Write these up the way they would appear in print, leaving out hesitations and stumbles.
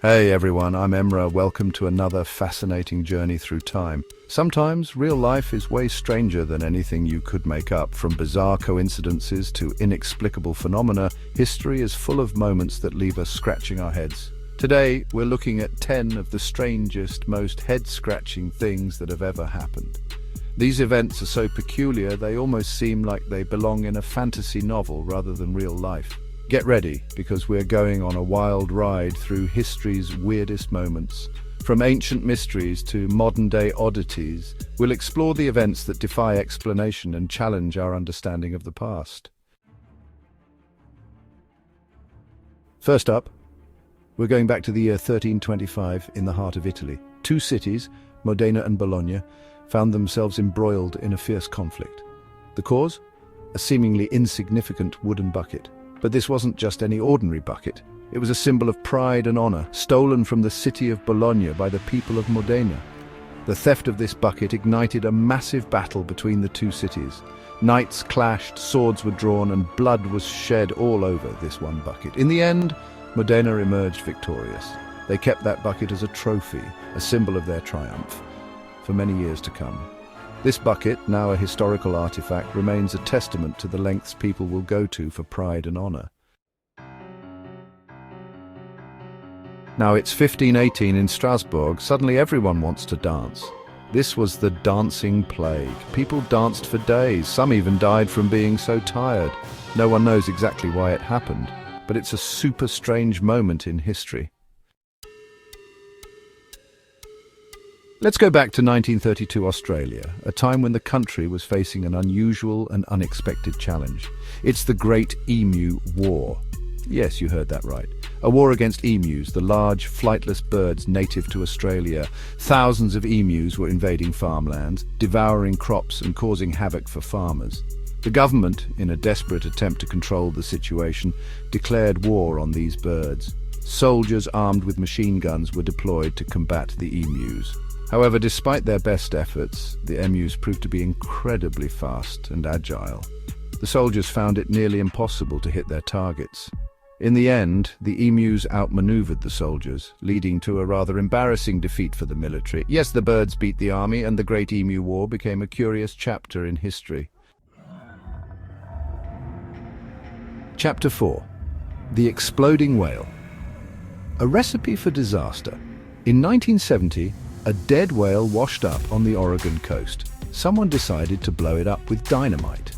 Hey everyone, I'm Emra. Welcome to another fascinating journey through time. Sometimes real life is way stranger than anything you could make up. From bizarre coincidences to inexplicable phenomena, history is full of moments that leave us scratching our heads. Today, we're looking at 10 of the strangest, most head-scratching things that have ever happened. These events are so peculiar, they almost seem like they belong in a fantasy novel rather than real life. Get ready, because we're going on a wild ride through history's weirdest moments. From ancient mysteries to modern-day oddities, we'll explore the events that defy explanation and challenge our understanding of the past. First up, we're going back to the year 1325 in the heart of Italy. Two cities, Modena and Bologna, found themselves embroiled in a fierce conflict. The cause? A seemingly insignificant wooden bucket. But this wasn't just any ordinary bucket. It was a symbol of pride and honor, stolen from the city of Bologna by the people of Modena. The theft of this bucket ignited a massive battle between the two cities. Knights clashed, swords were drawn, and blood was shed all over this one bucket. In the end, Modena emerged victorious. They kept that bucket as a trophy, a symbol of their triumph, for many years to come. This bucket, now a historical artifact, remains a testament to the lengths people will go to for pride and honor. Now it's 1518 in Strasbourg. Suddenly everyone wants to dance. This was the dancing plague. People danced for days. Some even died from being so tired. No one knows exactly why it happened, but it's a super strange moment in history. Let's go back to 1932 Australia, a time when the country was facing an unusual and unexpected challenge. It's the Great Emu War. Yes, you heard that right. A war against emus, the large, flightless birds native to Australia. Thousands of emus were invading farmlands, devouring crops and causing havoc for farmers. The government, in a desperate attempt to control the situation, declared war on these birds. Soldiers armed with machine guns were deployed to combat the emus. However, despite their best efforts, the emus proved to be incredibly fast and agile. The soldiers found it nearly impossible to hit their targets. In the end, the emus outmaneuvered the soldiers, leading to a rather embarrassing defeat for the military. Yes, the birds beat the army, and the Great Emu War became a curious chapter in history. Chapter 4. The Exploding Whale. A recipe for disaster. In 1970, a dead whale washed up on the Oregon coast. Someone decided to blow it up with dynamite.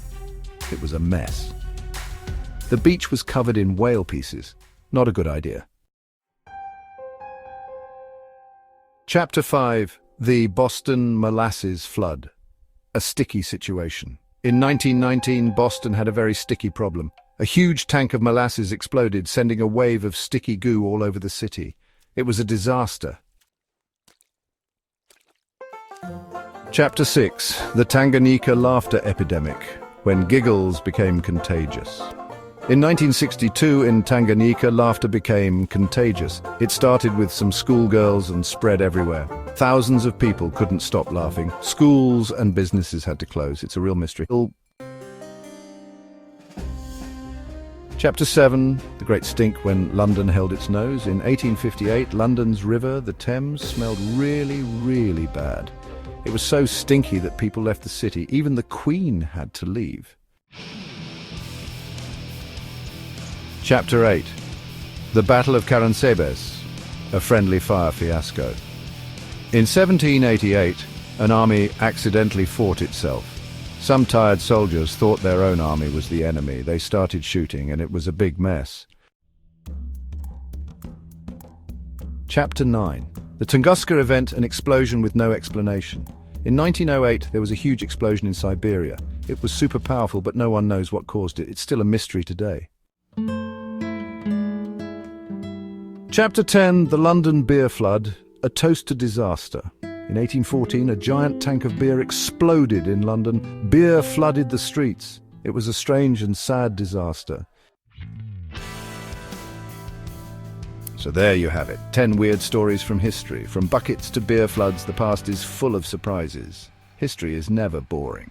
It was a mess. The beach was covered in whale pieces. Not a good idea. Chapter 5. The Boston Molasses Flood. A sticky situation. In 1919, Boston had a very sticky problem. A huge tank of molasses exploded, sending a wave of sticky goo all over the city. It was a disaster. Chapter 6. The Tanganyika Laughter Epidemic, when giggles became contagious. In 1962, in Tanganyika, laughter became contagious. It started with some schoolgirls and spread everywhere. Thousands of people couldn't stop laughing. Schools and businesses had to close. It's a real mystery. Chapter 7. The Great Stink when London held its nose. In 1858, London's river, the Thames, smelled really, really bad. It was so stinky that people left the city. Even the Queen had to leave. Chapter 8. The Battle of Cartagenena, a friendly fire fiasco. In 1788, an army accidentally fought itself. Some tired soldiers thought their own army was the enemy. They started shooting, and it was a big mess. Chapter 9. The Tunguska Event, an explosion with no explanation. In 1908, there was a huge explosion in Siberia. It was super powerful, but no one knows what caused it. It's still a mystery today. Chapter 10. The London Beer Flood, a toast to disaster. In 1814, a giant tank of beer exploded in London. Beer flooded the streets. It was a strange and sad disaster. So there you have it, 10 weird stories from history. From buckets to beer floods, the past is full of surprises. History is never boring.